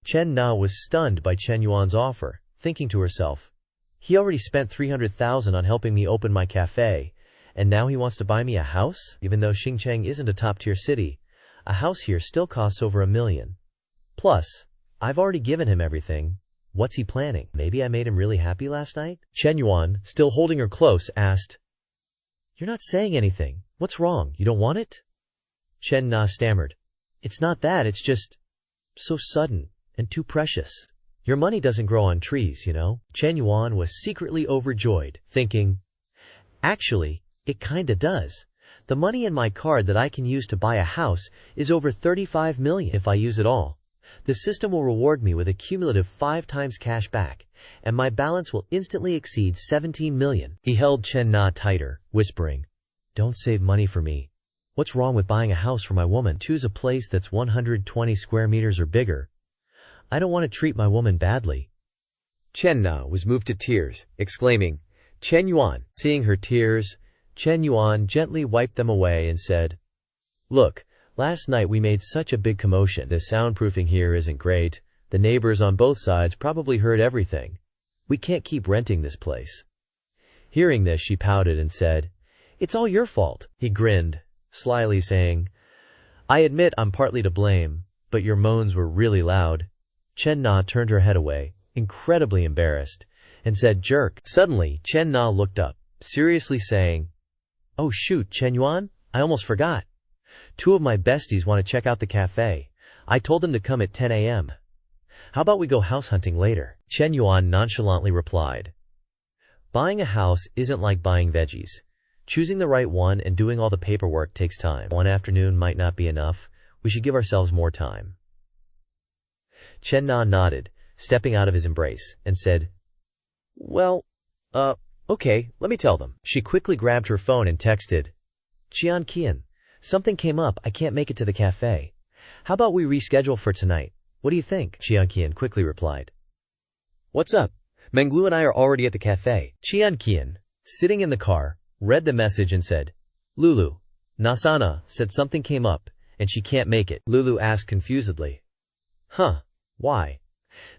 Chen Na was stunned by Chen Yuan's offer, thinking to herself, he already spent 300,000 on helping me open my cafe, and now he wants to buy me a house? Even though Xingcheng isn't a top-tier city, a house here still costs over $1 million. Plus, I've already given him everything. What's he planning? Maybe I made him really happy last night? Chen Yuan, still holding her close, asked, You're not saying anything. What's wrong? You don't want it? Chen Na stammered, It's not that, it's just so sudden and too precious. Your money doesn't grow on trees, you know? Chen Yuan was secretly overjoyed, thinking, Actually, it kinda does. The money in my card that I can use to buy a house is over 35 million if I use it all. The system will reward me with a cumulative 5 times cash back, and my balance will instantly exceed 17 million. He held Chen Na tighter, whispering, Don't save money for me. What's wrong with buying a house for my woman? Choose a place that's 120 square meters or bigger. I don't want to treat my woman badly. Chen Na was moved to tears, exclaiming, Chen Yuan. Seeing her tears, Chen Yuan gently wiped them away and said, Look, last night we made such a big commotion. The soundproofing here isn't great. The neighbors on both sides probably heard everything. We can't keep renting this place. Hearing this, she pouted and said, It's all your fault. He grinned, slyly saying, I admit I'm partly to blame, but your moans were really loud. Chen Na turned her head away, incredibly embarrassed, and said, Jerk. Suddenly, Chen Na looked up, seriously saying, Oh shoot, Chen Yuan, I almost forgot. 2 of my besties want to check out the cafe. I told them to come at 10 a.m. How about we go house hunting later? Chen Yuan nonchalantly replied, Buying a house isn't like buying veggies. Choosing the right one and doing all the paperwork takes time. One afternoon might not be enough. We should give ourselves more time. Chen Na nodded, stepping out of his embrace, and said, Well, okay, let me tell them. She quickly grabbed her phone and texted, Jian Qian, something came up, I can't make it to the cafe. How about we reschedule for tonight? What do you think? Jian Qian quickly replied, What's up? Menglu and I are already at the cafe. Jian Qian, sitting in the car, read the message and said, Lulu, Nasana said something came up, and she can't make it. Lulu asked confusedly, Huh, why?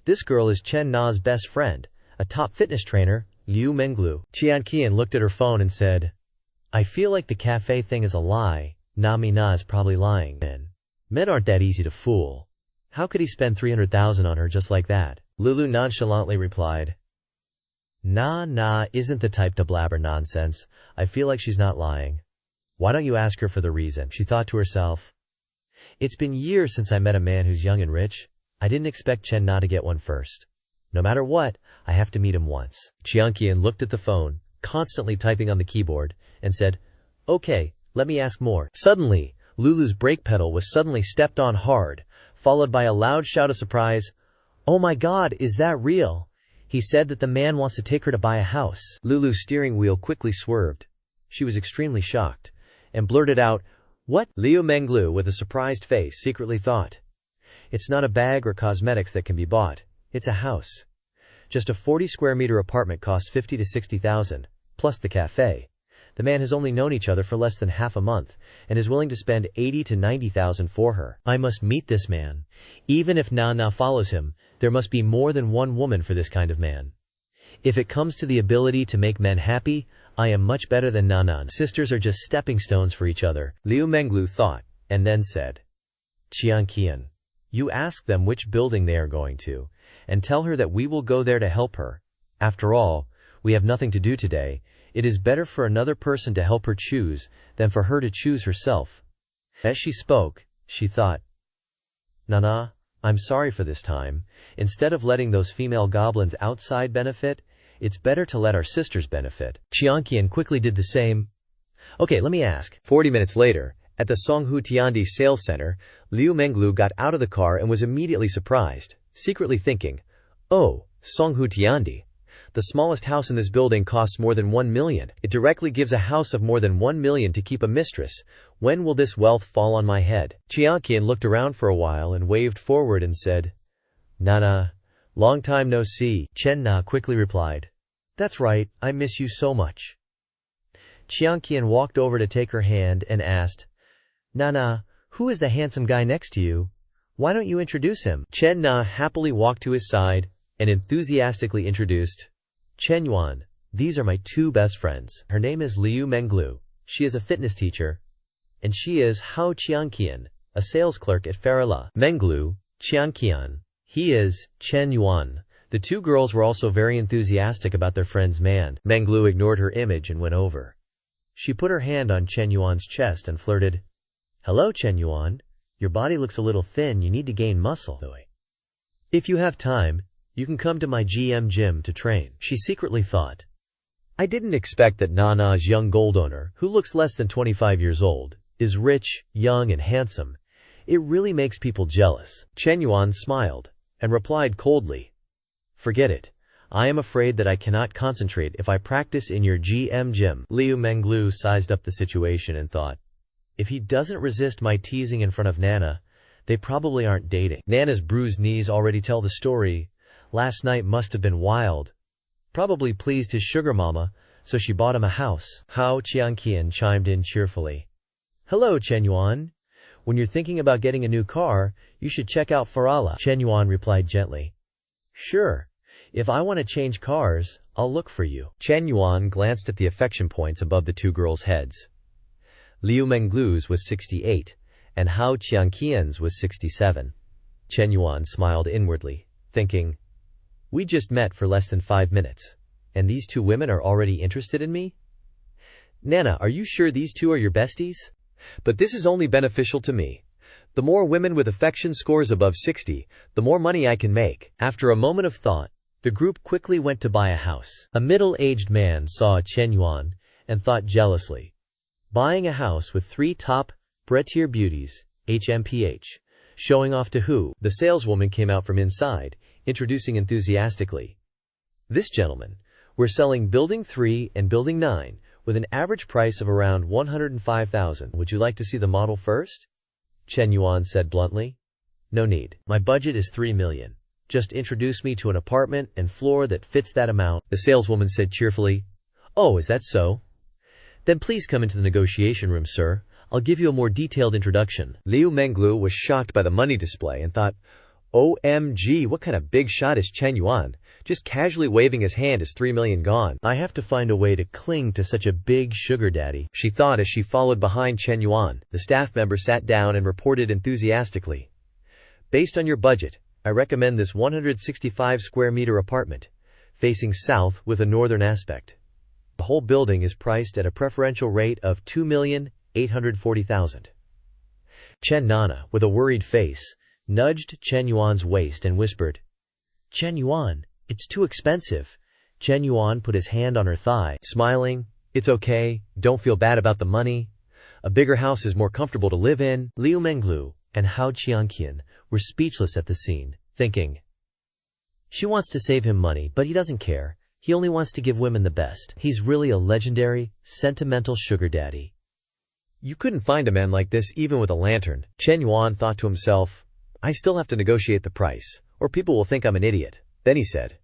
This girl is Chen Na's best friend, a top fitness trainer, Liu Menglu. Jian Qian looked at her phone and said, I feel like the cafe thing is a lie. Nami Na is probably lying. Men aren't that easy to fool. How could he spend 300,000 on her just like that? Lulu nonchalantly replied, Na isn't the type to blabber nonsense. I feel like she's not lying. Why don't you ask her for the reason? She thought to herself, It's been years since I met a man who's young and rich. I didn't expect Chen Na to get one first. No matter what, I have to meet him once. Jian Qian looked at the phone, constantly typing on the keyboard, and said, Okay, let me ask more. Suddenly, Lulu's brake pedal was suddenly stepped on hard, followed by a loud shout of surprise. Oh my God, is that real? He said that the man wants to take her to buy a house. Lulu's steering wheel quickly swerved. She was extremely shocked, and blurted out, What? Liu Menglu, with a surprised face, secretly thought, It's not a bag or cosmetics that can be bought. It's a house. Just a 40 square meter apartment costs 50 to 60,000, plus the cafe. The man has only known each other for less than half a month, and is willing to spend 80 to 90,000 for her. I must meet this man. Even if Na follows him, there must be more than one woman for this kind of man. If it comes to the ability to make men happy, I am much better than Na. Sisters are just stepping stones for each other, Liu Menglu thought, and then said, Jian Qian, you ask them which building they are going to, and tell her that we will go there to help her. After all, we have nothing to do today. It is better for another person to help her choose than for her to choose herself. As she spoke, she thought, Nana, I'm sorry for this time. Instead of letting those female goblins outside benefit, it's better to let our sisters benefit. Jian Qian quickly did the same. Okay, let me ask. 40 minutes later, at the Songhu Tiandi sales center, Liu Menglu got out of the car and was immediately surprised, secretly thinking, Oh, Songhu Tiandi. The smallest house in this building costs more than 1 million. It directly gives a house of more than 1 million to keep a mistress. When will this wealth fall on my head? Jian Qian looked around for a while and waved forward and said, Nana, long time no see. Chen Na quickly replied, That's right, I miss you so much. Jian Qian walked over to take her hand and asked, Nana, who is the handsome guy next to you? Why don't you introduce him? Chen Na happily walked to his side and enthusiastically introduced Chen Yuan. These are my two best friends. Her name is Liu Menglu. She is a fitness teacher. And she is Hao Qianqian, a sales clerk at Farala. Menglu, Qianqian. He is Chen Yuan. The two girls were also very enthusiastic about their friend's man. Menglu ignored her image and went over. She put her hand on Chen Yuan's chest and flirted. Hello, Chen Yuan. Your body looks a little thin. You need to gain muscle. If you have time, you can come to my GM gym to train. She secretly thought. I didn't expect that Nana's young gold owner, who looks less than 25 years old, is rich, young, and handsome. It really makes people jealous. Chen Yuan smiled and replied coldly. Forget it. I am afraid that I cannot concentrate if I practice in your GM gym. Liu Menglu sized up the situation and thought, if he doesn't resist my teasing in front of Nana, they probably aren't dating. Nana's bruised knees already tell the story. Last night must have been wild. Probably pleased his sugar mama, so she bought him a house. Hao Qianqian chimed in cheerfully. Hello, Chen Yuan. When you're thinking about getting a new car, you should check out Farala. Chen Yuan replied gently. Sure. If I want to change cars, I'll look for you. Chen Yuan glanced at the affection points above the two girls' heads. Liu Menglu's was 68, and Hao Qianqian's was 67. Chen Yuan smiled inwardly, thinking, we just met for less than 5 minutes, and these two women are already interested in me? Nana, are you sure these two are your besties? But this is only beneficial to me. The more women with affection scores above 60, the more money I can make. After a moment of thought, the group quickly went to buy a house. A middle-aged man saw Chen Yuan and thought jealously. Buying a house with 3 top tier beauties, HMPH. Showing off to who? The saleswoman came out from inside, introducing enthusiastically. This gentleman, we're selling Building 3 and Building 9 with an average price of around 105,000. Would you like to see the model first? Chen Yuan said bluntly. No need. My budget is 3 million. Just introduce me to an apartment and floor that fits that amount. The saleswoman said cheerfully. Oh, is that so? Then please come into the negotiation room, sir. I'll give you a more detailed introduction. Liu Menglu was shocked by the money display and thought, OMG, what kind of big shot is Chen Yuan? Just casually waving his hand is 3 million gone. I have to find a way to cling to such a big sugar daddy, she thought as she followed behind Chen Yuan. The staff member sat down and reported enthusiastically. Based on your budget, I recommend this 165 square meter apartment, facing south with a northern aspect. The whole building is priced at a preferential rate of 2,840,000. Chen Nana, with a worried face, nudged Chen Yuan's waist and whispered, Chen Yuan, it's too expensive. Chen Yuan put his hand on her thigh, smiling. It's okay, don't feel bad about the money. A bigger house is more comfortable to live in. Liu Menglu and Hao Qianqian were speechless at the scene, thinking, she wants to save him money, but he doesn't care. He only wants to give women the best. He's really a legendary, sentimental sugar daddy. You couldn't find a man like this even with a lantern. Chen Yuan thought to himself, I still have to negotiate the price, or people will think I'm an idiot. Then he said,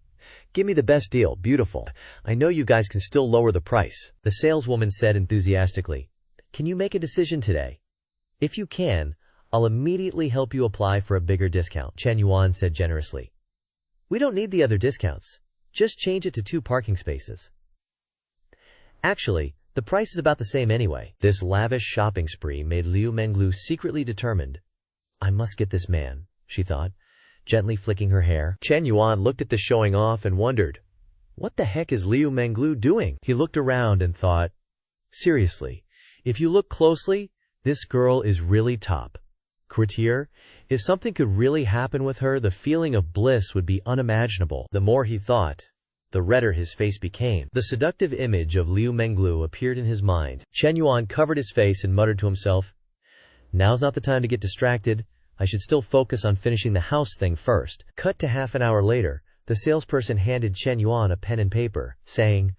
give me the best deal, beautiful. I know you guys can still lower the price. The saleswoman said enthusiastically, can you make a decision today? If you can, I'll immediately help you apply for a bigger discount. Chen Yuan said generously. We don't need the other discounts. Just change it to 2 parking spaces. Actually, the price is about the same anyway. This lavish shopping spree made Liu Menglu secretly determined. I must get this man, she thought, gently flicking her hair. Chen Yuan looked at the showing off and wondered, what the heck is Liu Menglu doing? He looked around and thought, seriously, if you look closely, this girl is really top. Courtier, if something could really happen with her, the feeling of bliss would be unimaginable. The more he thought, the redder his face became. The seductive image of Liu Menglu appeared in his mind. Chen Yuan covered his face and muttered to himself, now's not the time to get distracted. I should still focus on finishing the house thing first. Cut to half an hour later, the salesperson handed Chen Yuan a pen and paper, saying,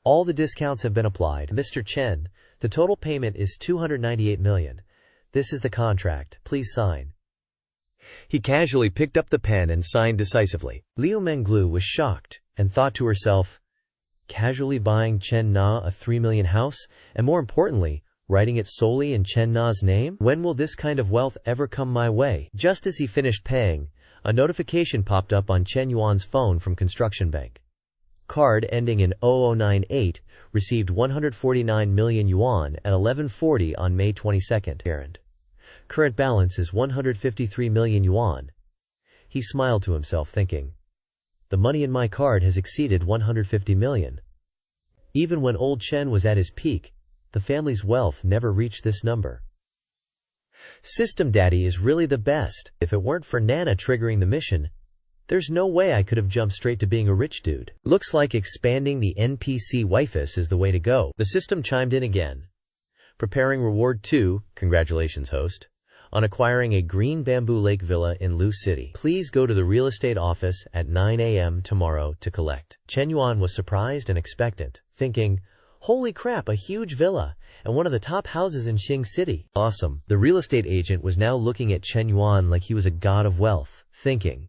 all the discounts have been applied. Mr. Chen, the total payment is 298 million. This is the contract. Please sign. He casually picked up the pen and signed decisively. Liu Menglu was shocked and thought to herself, casually buying Chen Na a 3 million house, and more importantly, writing it solely in Chen Na's name? When will this kind of wealth ever come my way? Just as he finished paying, a notification popped up on Chen Yuan's phone from Construction Bank. Card ending in 0098 received 149 million yuan at 11:40 on May 22nd. Errand. Current balance is 153 million yuan. He smiled to himself, thinking, the money in my card has exceeded 150 million. Even when old Chen was at his peak, the family's wealth never reached this number. System Daddy is really the best. If it weren't for Nana triggering the mission, there's no way I could have jumped straight to being a rich dude. Looks like expanding the NPC wifus is the way to go. The system chimed in again. Preparing reward 2, congratulations host, on acquiring a green bamboo lake villa in Lu City. Please go to the real estate office at 9 a.m. tomorrow to collect. Chen Yuan was surprised and expectant, thinking, holy crap, a huge villa, and one of the top houses in Xing City. Awesome. The real estate agent was now looking at Chen Yuan like he was a god of wealth, thinking,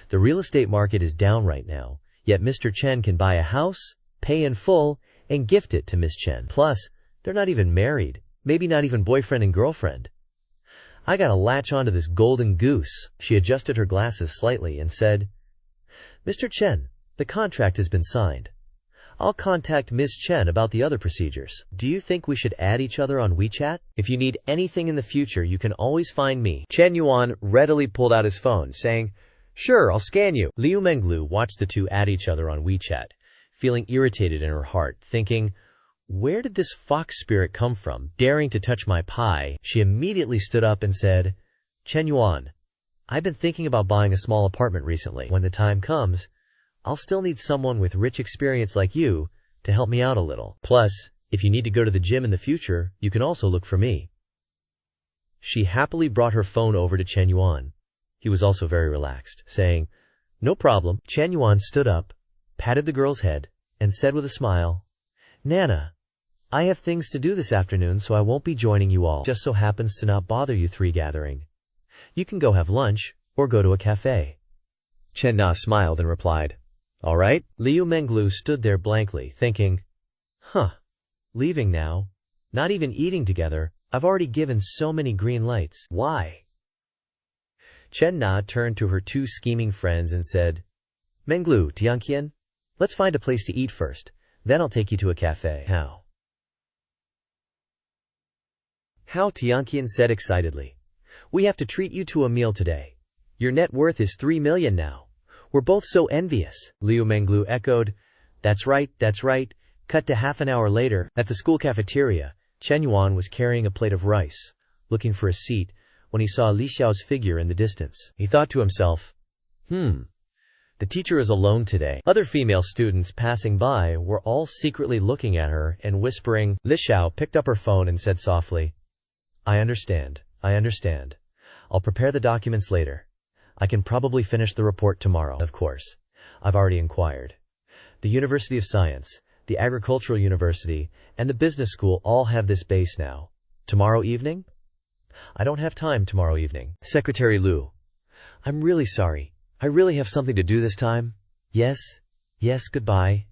the real estate market is down right now, yet Mr. Chen can buy a house, pay in full, and gift it to Miss Chen. Plus, they're not even married, maybe not even boyfriend and girlfriend. I gotta latch onto this golden goose. She adjusted her glasses slightly and said, Mr. Chen, the contract has been signed. I'll contact Ms. Chen about the other procedures. Do you think we should add each other on WeChat? If you need anything in the future, you can always find me. Chen Yuan readily pulled out his phone, saying, sure, I'll scan you. Liu Menglu watched the two add each other on WeChat, feeling irritated in her heart, thinking, where did this fox spirit come from, daring to touch my pie? She immediately stood up and said, Chen Yuan, I've been thinking about buying a small apartment recently. When the time comes, I'll still need someone with rich experience like you to help me out a little. Plus, if you need to go to the gym in the future, you can also look for me. She happily brought her phone over to Chen Yuan. He was also very relaxed, saying, no problem. Chen Yuan stood up, patted the girl's head, and said with a smile, Nana, I have things to do this afternoon, so I won't be joining you all. Just so happens to not bother you three gathering. You can go have lunch, or go to a cafe. Chen Na smiled and replied, all right. Liu Menglu stood there blankly, thinking, leaving now? Not even eating together? I've already given so many green lights. Why? Chen Na turned to her two scheming friends and said, Menglu, Tianqian, let's find a place to eat first. Then I'll take you to a cafe. How? Tianqian said excitedly. We have to treat you to a meal today. Your net worth is 3 million now. We're both so envious. Liu Menglu echoed, that's right, that's right. Cut to half an hour later, at the school cafeteria, Chen Yuan was carrying a plate of rice, looking for a seat, when he saw Li Xiao's figure in the distance. He thought to himself, the teacher is alone today. Other female students passing by were all secretly looking at her and whispering. Li Xiao picked up her phone and said softly, I understand. I'll prepare the documents later. I can probably finish the report tomorrow. Of course. I've already inquired. The University of Science, the Agricultural University, and the Business School all have this base now. Tomorrow evening? I don't have time tomorrow evening. Secretary Lu. I'm really sorry. I really have something to do this time. Yes, goodbye.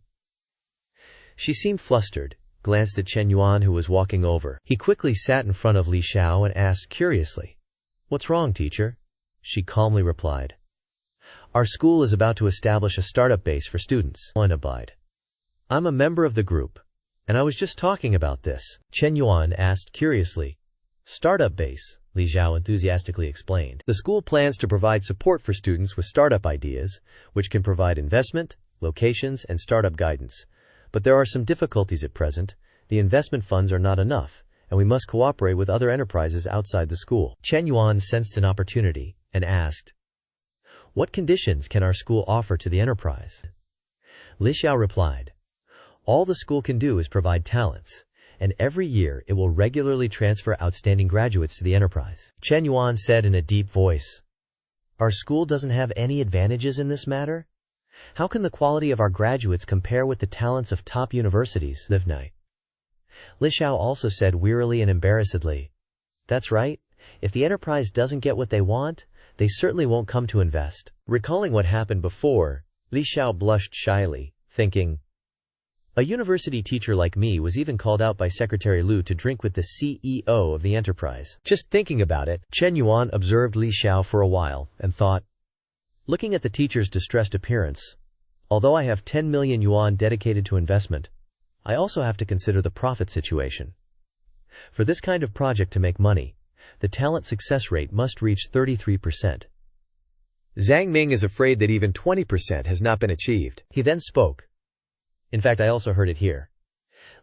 She seemed flustered, glanced at Chen Yuan who was walking over. He quickly sat in front of Li Xiao and asked curiously, What's wrong, teacher? She calmly replied, Our school is about to establish a startup base for students. One replied, I'm a member of the group, and I was just talking about this. Chen Yuan asked curiously, Startup base, Li Xiao enthusiastically explained. The school plans to provide support for students with startup ideas, which can provide investment, locations, and startup guidance. But there are some difficulties at present. The investment funds are not enough, and we must cooperate with other enterprises outside the school. Chen Yuan sensed an opportunity and asked, What conditions can our school offer to the enterprise? Li Xiao replied, All the school can do is provide talents, and every year it will regularly transfer outstanding graduates to the enterprise. Chen Yuan said in a deep voice, Our school doesn't have any advantages in this matter? How can the quality of our graduates compare with the talents of top universities? Live night. Li Xiao also said wearily and embarrassedly, That's right. If the enterprise doesn't get what they want, they certainly won't come to invest. Recalling what happened before, Li Xiao blushed shyly, thinking, A university teacher like me was even called out by Secretary Lu to drink with the CEO of the enterprise. Just thinking about it, Chen Yuan observed Li Xiao for a while and thought, looking at the teacher's distressed appearance, although I have 10 million yuan dedicated to investment, I also have to consider the profit situation. For this kind of project to make money, the talent success rate must reach 33%. Zhang Ming is afraid that even 20% has not been achieved. He then spoke. In fact, I also heard it here.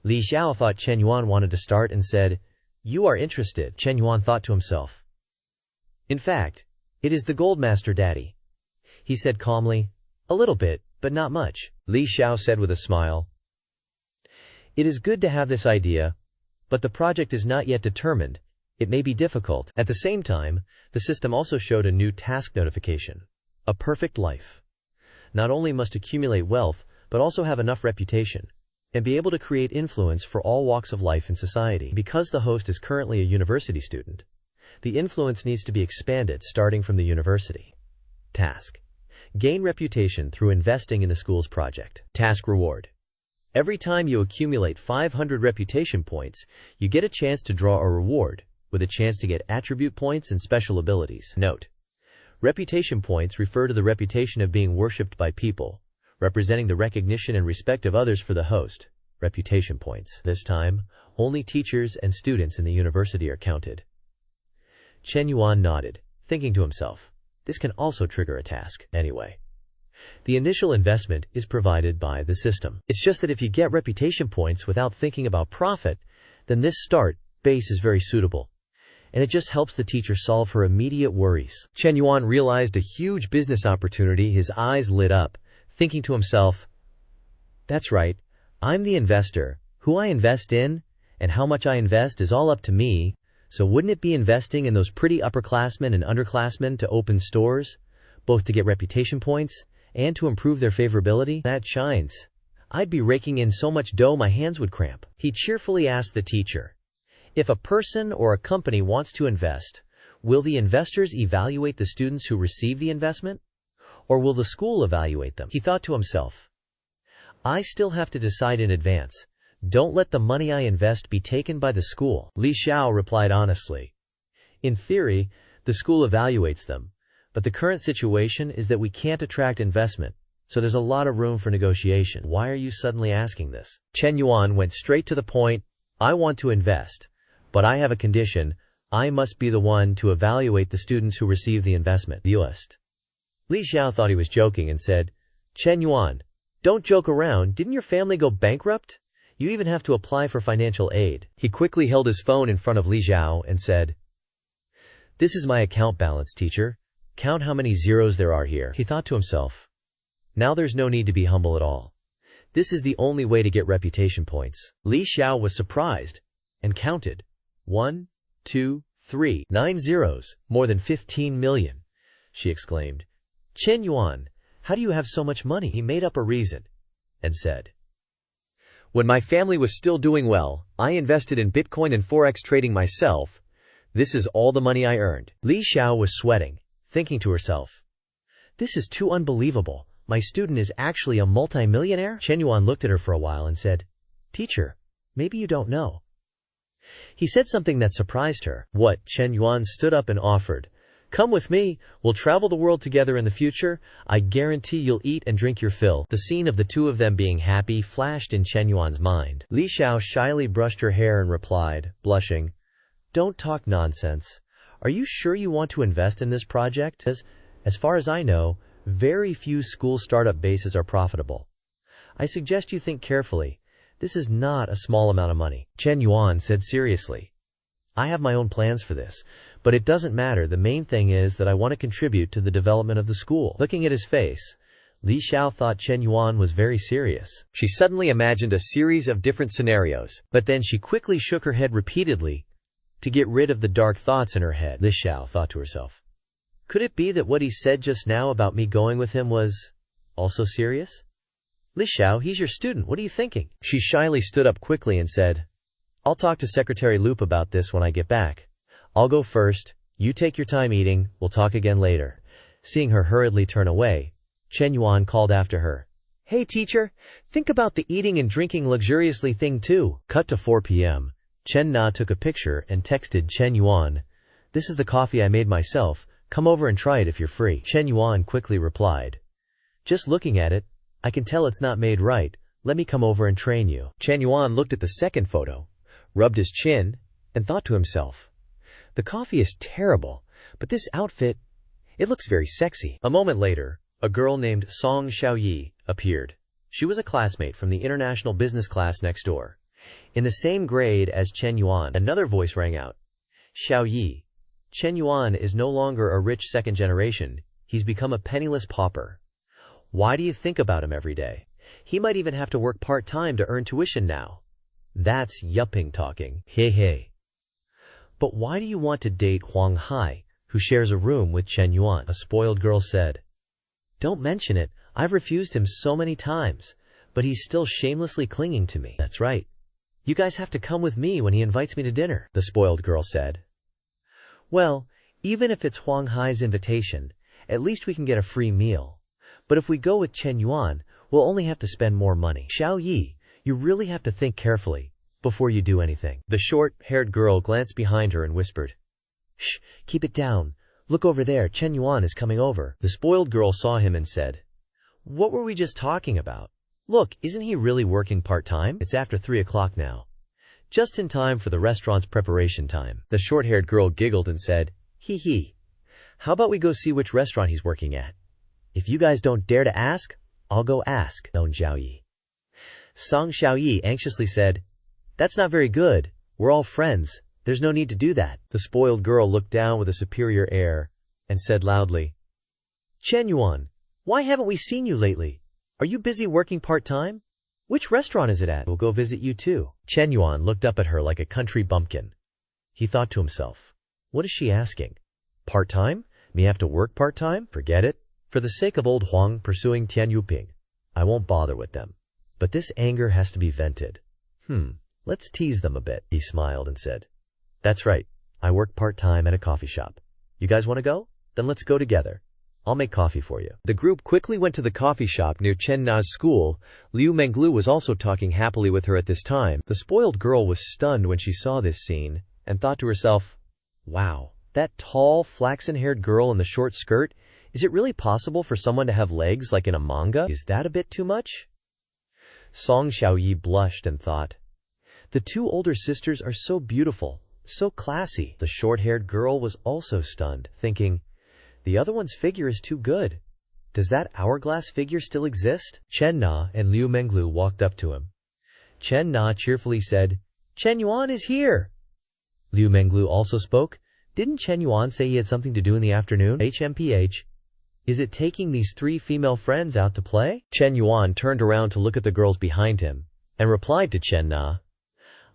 Li Xiao thought Chen Yuan wanted to start and said, "You are interested." Chen Yuan thought to himself. In fact, it is the Gold Master Daddy. He said calmly, "A little bit, but not much." Li Xiao said with a smile, "It is good to have this idea, but the project is not yet determined. It may be difficult." At the same time, the system also showed a new task notification. A perfect life. Not only must accumulate wealth, but also have enough reputation, and be able to create influence for all walks of life in society. Because the host is currently a university student, the influence needs to be expanded starting from the university. Task. Gain reputation through investing in the school's project. Task reward. Every time you accumulate 500 reputation points, you get a chance to draw a reward, with a chance to get attribute points and special abilities. Note: reputation points refer to the reputation of being worshipped by people, representing the recognition and respect of others for the host. Reputation points. This time, only teachers and students in the university are counted. Chen Yuan nodded, thinking to himself, this can also trigger a task. Anyway, the initial investment is provided by the system. It's just that if you get reputation points without thinking about profit, then this start base is very suitable, and it just helps the teacher solve her immediate worries. Chen Yuan realized a huge business opportunity. His eyes lit up, thinking to himself, that's right, I'm the investor. Who I invest in and how much I invest is all up to me, so wouldn't it be investing in those pretty upperclassmen and underclassmen to open stores, both to get reputation points and to improve their favorability? That shines. I'd be raking in so much dough my hands would cramp. He cheerfully asked the teacher, if a person or a company wants to invest, will the investors evaluate the students who receive the investment? Or will the school evaluate them? He thought to himself, I still have to decide in advance. Don't let the money I invest be taken by the school. Li Xiao replied honestly. In theory, the school evaluates them, but the current situation is that we can't attract investment, so there's a lot of room for negotiation. Why are you suddenly asking this? Chen Yuan went straight to the point. I want to invest, but I have a condition. I must be the one to evaluate the students who receive the investment. Li Xiao thought he was joking and said, Chen Yuan, don't joke around. Didn't your family go bankrupt? You even have to apply for financial aid. He quickly held his phone in front of Li Xiao and said, this is my account balance, teacher. Count how many zeros there are here. He thought to himself, now there's no need to be humble at all. This is the only way to get reputation points. Li Xiao was surprised and counted. 1, 2, 3, 9 zeros, more than 15 million. She exclaimed, Chen Yuan, how do you have so much money? He made up a reason and said, when my family was still doing well, I invested in Bitcoin and Forex trading myself. This is all the money I earned. Li Xiao was sweating, thinking to herself, this is too unbelievable. My student is actually a multimillionaire? Chen Yuan looked at her for a while and said, teacher, maybe you don't know. He said something that surprised her. What? Chen Yuan stood up and offered, come with me, we'll travel the world together in the future. I guarantee you'll eat and drink your fill. The scene of the two of them being happy flashed in Chen Yuan's mind. Li Xiao shyly brushed her hair and replied, blushing, don't talk nonsense. Are you sure you want to invest in this project? As far as I know, very few school startup bases are profitable. I suggest you think carefully. This is not a small amount of money. Chen Yuan said seriously, I have my own plans for this, but it doesn't matter. The main thing is that I want to contribute to the development of the school. Looking at his face, Li Xiao thought Chen Yuan was very serious. She suddenly imagined a series of different scenarios, but then she quickly shook her head repeatedly to get rid of the dark thoughts in her head. Li Xiao thought to herself, could it be that what he said just now about me going with him was also serious? Li Xiao, he's your student. What are you thinking? She shyly stood up quickly and said, I'll talk to Secretary Loop about this when I get back. I'll go first. You take your time eating. We'll talk again later. Seeing her hurriedly turn away, Chen Yuan called after her, Hey teacher, think about the eating and drinking luxuriously thing too. Cut to 4 p.m. Chen Na took a picture and texted Chen Yuan, "This is the coffee I made myself. Come over and try it if you're free." Chen Yuan quickly replied, "Just looking at it, I can tell it's not made right. Let me come over and train you." Chen Yuan looked at the second photo, rubbed his chin, and thought to himself, "The coffee is terrible, but this outfit, it looks very sexy." A moment later, a girl named Song Xiaoyi appeared. She was a classmate from the international business class next door. In the same grade as Chen Yuan, another voice rang out. "Xiaoyi, Chen Yuan is no longer a rich second generation. He's become a penniless pauper. Why do you think about him every day? He might even have to work part-time to earn tuition now." That's yupping talking. Hey hey. "But why do you want to date Huang Hai, who shares a room with Chen Yuan?" a spoiled girl said. "Don't mention it. I've refused him so many times, but he's still shamelessly clinging to me." "That's right. You guys have to come with me when he invites me to dinner," the spoiled girl said. "Well, even if it's Huang Hai's invitation, at least we can get a free meal. But if we go with Chen Yuan, we'll only have to spend more money." "Xiaoyi, you really have to think carefully before you do anything." The short-haired girl glanced behind her and whispered, "Shh, keep it down. Look over there, Chen Yuan is coming over." The spoiled girl saw him and said, "What were we just talking about? Look, isn't he really working part-time? It's after 3 o'clock now. Just in time for the restaurant's preparation time." The short-haired girl giggled and said, "Hee hee. How about we go see which restaurant he's working at? If you guys don't dare to ask, I'll go ask." Song Xiaoyi. Song Xiaoyi anxiously said, "That's not very good. We're all friends. There's no need to do that." The spoiled girl looked down with a superior air and said loudly, "Chen Yuan, why haven't we seen you lately? Are you busy working part-time? Which restaurant is it at? We'll go visit you too." Chen Yuan looked up at her like a country bumpkin. He thought to himself, what is she asking? Part-time? Me have to work part-time? Forget it. For the sake of old Huang pursuing Tian Yuping, I won't bother with them. But this anger has to be vented. Let's tease them a bit." He smiled and said, "That's right. I work part-time at a coffee shop. You guys want to go? Then let's go together. I'll make coffee for you." The group quickly went to the coffee shop near Chen Na's school. Liu Menglu was also talking happily with her at this time. The spoiled girl was stunned when she saw this scene and thought to herself, wow, that tall, flaxen-haired girl in the short skirt, is it really possible for someone to have legs like in a manga? Is that a bit too much? Song Xiaoyi blushed and thought, the two older sisters are so beautiful, so classy. The short-haired girl was also stunned, thinking, the other one's figure is too good. Does that hourglass figure still exist? Chen Na and Liu Menglu walked up to him. Chen Na cheerfully said, Chen Yuan is here. Liu Menglu also spoke. Didn't Chen Yuan say he had something to do in the afternoon? HMPH. Is it taking these three female friends out to play? Chen Yuan turned around to look at the girls behind him and replied to Chen Na,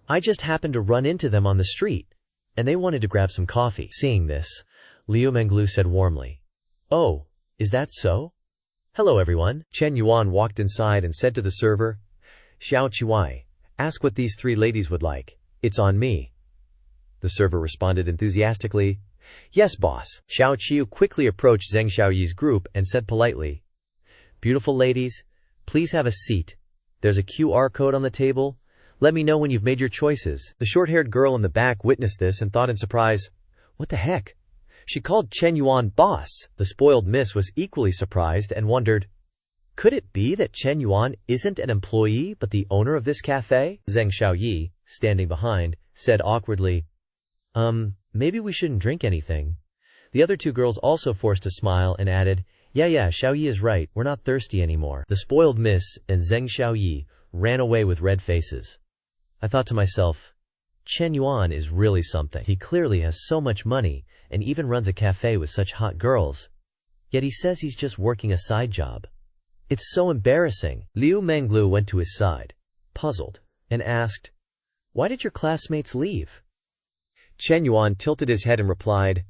I just happened to run into them on the street, and they wanted to grab some coffee. Seeing this, Liu Menglu said warmly, Oh, is that so? Hello everyone. Chen Yuan walked inside and said to the server, Xiao Chuai, ask what these three ladies would like. It's on me. The server responded enthusiastically, Yes, boss. Xiao Qiu quickly approached Zheng Xiaoyi's group and said politely, Beautiful ladies, please have a seat. There's a QR code on the table. Let me know when you've made your choices. The short-haired girl in the back witnessed this and thought in surprise, What the heck? She called Chen Yuan boss. The spoiled miss was equally surprised and wondered, Could it be that Chen Yuan isn't an employee but the owner of this cafe? Zheng Xiaoyi, standing behind, said awkwardly, Maybe we shouldn't drink anything. The other two girls also forced a smile and added, Yeah, Xiaoyi is right. We're not thirsty anymore. The spoiled miss and Zheng Xiaoyi ran away with red faces. I thought to myself, Chen Yuan is really something. He clearly has so much money and even runs a cafe with such hot girls. Yet he says he's just working a side job. It's so embarrassing. Liu Menglu went to his side, puzzled, and asked, Why did your classmates leave? Chen Yuan tilted his head and replied,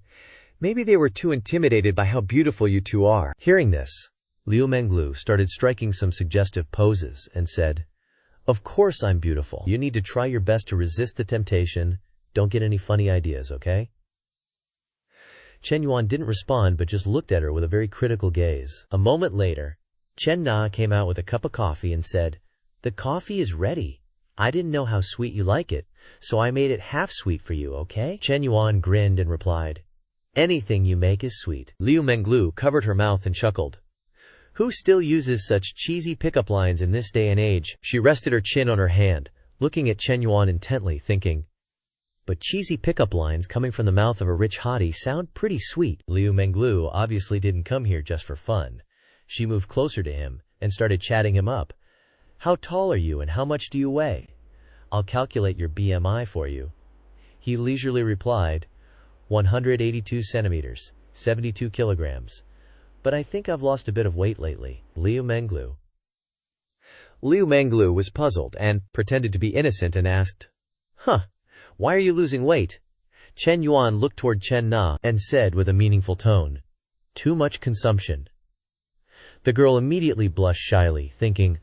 Maybe they were too intimidated by how beautiful you two are. Hearing this, Liu Menglu started striking some suggestive poses and said, Of course I'm beautiful. You need to try your best to resist the temptation. Don't get any funny ideas, okay? Chen Yuan didn't respond but just looked at her with a very critical gaze. A moment later, Chen Na came out with a cup of coffee and said, "The coffee is ready. I didn't know how sweet you like it, so I made it half sweet for you, okay?" Chen Yuan grinned and replied, "Anything you make is sweet." Liu Menglu covered her mouth and chuckled. Who still uses such cheesy pickup lines in this day and age? She rested her chin on her hand, looking at Chen Yuan intently, thinking, but cheesy pickup lines coming from the mouth of a rich hottie sound pretty sweet. Liu Menglu obviously didn't come here just for fun. She moved closer to him and started chatting him up. "How tall are you and how much do you weigh? I'll calculate your BMI for you." He leisurely replied, 182 centimeters, 72 kilograms. "But I think I've lost a bit of weight lately." Liu Menglu was puzzled and pretended to be innocent and asked, "Why are you losing weight?" Chen Yuan looked toward Chen Na and said with a meaningful tone, "Too much consumption." The girl immediately blushed shyly, thinking,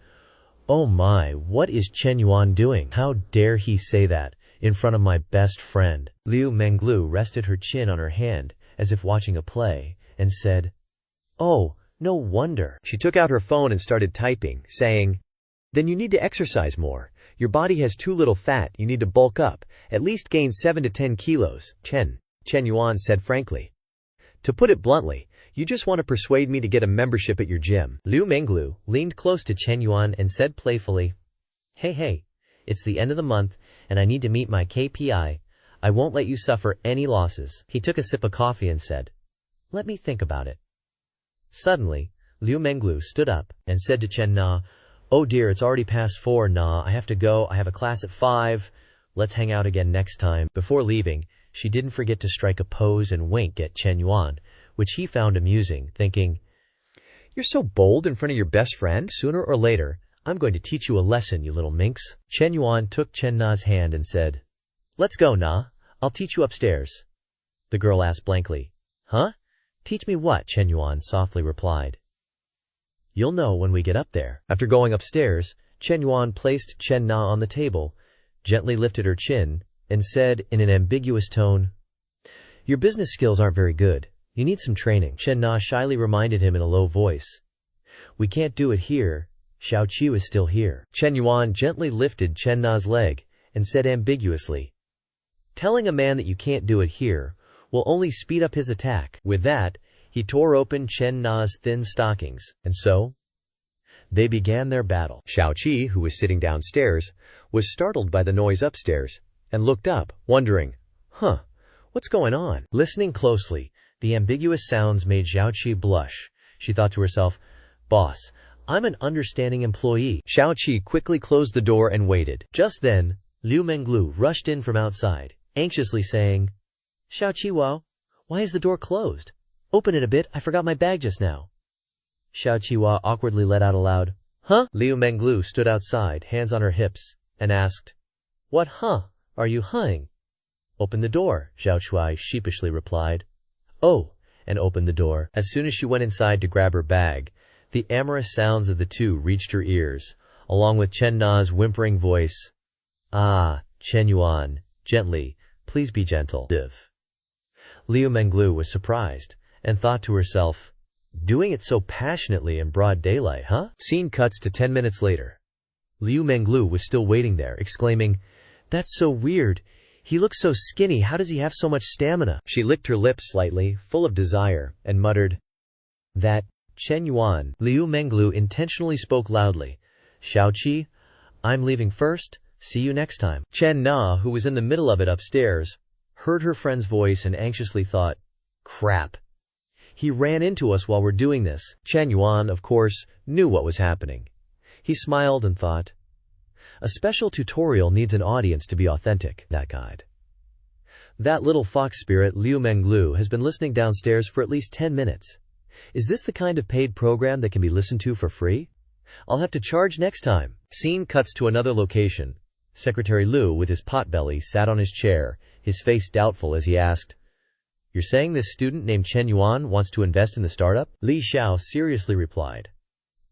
"Oh my, what is Chen Yuan doing? How dare he say that in front of my best friend?" Liu Menglu rested her chin on her hand as if watching a play and said, "Oh, no wonder." She took out her phone and started typing, saying, "Then you need to exercise more. Your body has too little fat, you need to bulk up, at least gain 7 to 10 kilos. Chen Yuan said frankly. "To put it bluntly, you just want to persuade me to get a membership at your gym." Liu Menglu leaned close to Chen Yuan and said playfully, Hey, it's the end of the month and I need to meet my KPI. I won't let you suffer any losses." He took a sip of coffee and said, "Let me think about it." Suddenly, Liu Menglu stood up and said to Chen Na, "Oh dear, it's already past 4, Na. I have to go. I have a class at 5. Let's hang out again next time." Before leaving, she didn't forget to strike a pose and wink at Chen Yuan, which he found amusing, thinking, "You're so bold in front of your best friend. Sooner or later, I'm going to teach you a lesson, you little minx." Chen Yuan took Chen Na's hand and said, "Let's go, Na. I'll teach you upstairs." The girl asked blankly, "Huh? Teach me what?" Chen Yuan softly replied, "You'll know when we get up there." After going upstairs, Chen Yuan placed Chen Na on the table, gently lifted her chin, and said in an ambiguous tone, "Your business skills aren't very good. You need some training." Chen Na shyly reminded him in a low voice, "We can't do it here. Xiao Qiu is still here." Chen Yuan gently lifted Chen Na's leg and said ambiguously, "Telling a man that you can't do it here will only speed up his attack." With that, he tore open Chen Na's thin stockings, and so they began their battle. Xiao Qi, who was sitting downstairs, was startled by the noise upstairs and looked up, wondering, what's going on? Listening closely, the ambiguous sounds made Xiao Qi blush. She thought to herself, "Boss, I'm an understanding employee." Xiao Qi quickly closed the door and waited. Just then, Liu Menglu rushed in from outside, anxiously saying, "Xiao Qiwa, why is the door closed? Open it a bit, I forgot my bag just now." Xiao Qiwa awkwardly let out a loud, "Huh?" Liu Menglu stood outside, hands on her hips, and asked, "What are you huhing?" "Open the door," Xiao Qiwa sheepishly replied. "Oh," and opened the door. As soon as she went inside to grab her bag, the amorous sounds of the two reached her ears, along with Chen Na's whimpering voice. "Ah, Chen Yuan, gently, please be gentle." Liu Menglu was surprised and thought to herself, "Doing it so passionately in broad daylight, huh?" Scene cuts to 10 minutes later. Liu Menglu was still waiting there, exclaiming, "That's so weird. He looks so skinny. How does he have so much stamina?" She licked her lips slightly, full of desire, and muttered, "That Chen Yuan." Liu Menglu intentionally spoke loudly, "Xiao Qi, I'm leaving first. See you next time." Chen Na, who was in the middle of it upstairs, heard her friend's voice and anxiously thought, "Crap. He ran into us while we're doing this." Chen Yuan, of course, knew what was happening. He smiled and thought, "A special tutorial needs an audience to be authentic." That guide. That little fox spirit Liu Menglu has been listening downstairs for at least 10 minutes. Is this the kind of paid program that can be listened to for free? I'll have to charge next time. Scene cuts to another location. Secretary Liu, with his potbelly, sat on his chair, his face doubtful as he asked, "You're saying this student named Chen Yuan wants to invest in the startup?" Li Xiao seriously replied,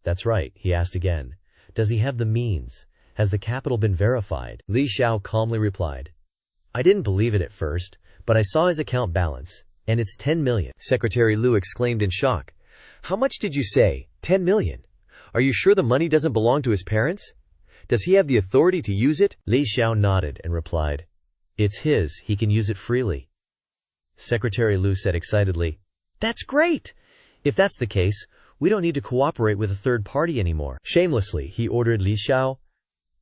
"That's right." He asked again, "Does he have the means? Has the capital been verified?" Li Xiao calmly replied, "I didn't believe it at first, but I saw his account balance, and it's 10 million. Secretary Liu exclaimed in shock, "How much did you say? 10 million? Are you sure the money doesn't belong to his parents? Does he have the authority to use it? Li Xiao nodded and replied, It's his, he can use it freely. Secretary Lu said excitedly, That's great! If that's the case, we don't need to cooperate with a third party anymore. Shamelessly, he ordered Li Xiao,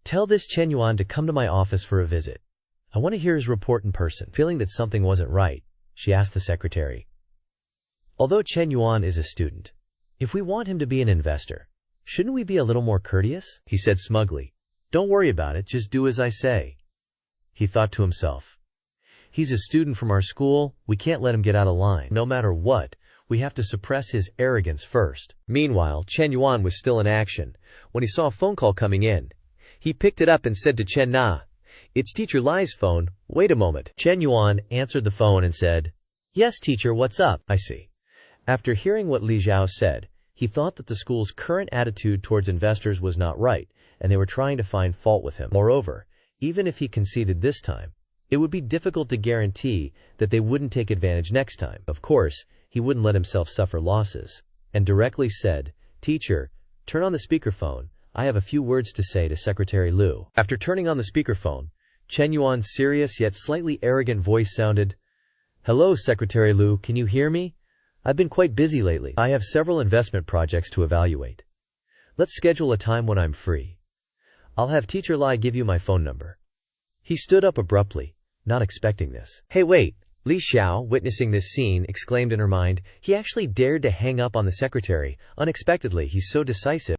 Tell this Chen Yuan to come to my office for a visit. I want to hear his report in person. Feeling that something wasn't right, she asked the secretary. Although Chen Yuan is a student, if we want him to be an investor, shouldn't we be a little more courteous? He said smugly. Don't worry about it, just do as I say. He thought to himself. He's a student from our school, we can't let him get out of line. No matter what, we have to suppress his arrogance first. Meanwhile, Chen Yuan was still in action. When he saw a phone call coming in, he picked it up and said to Chen Na, It's Teacher Lai's phone, wait a moment. Chen Yuan answered the phone and said, Yes, teacher, what's up? I see. After hearing what Li Xiao said, he thought that the school's current attitude towards investors was not right, and they were trying to find fault with him. Moreover, even if he conceded this time, it would be difficult to guarantee that they wouldn't take advantage next time. Of course, he wouldn't let himself suffer losses, and directly said, Teacher, turn on the speakerphone. I have a few words to say to Secretary Lu. After turning on the speakerphone, Chen Yuan's serious yet slightly arrogant voice sounded, Hello, Secretary Lu, can you hear me? I've been quite busy lately. I have several investment projects to evaluate. Let's schedule a time when I'm free. I'll have Teacher Lai give you my phone number. He stood up abruptly, not expecting this. Hey, wait! Li Xiao, witnessing this scene, exclaimed in her mind, he actually dared to hang up on the secretary. Unexpectedly, he's so decisive.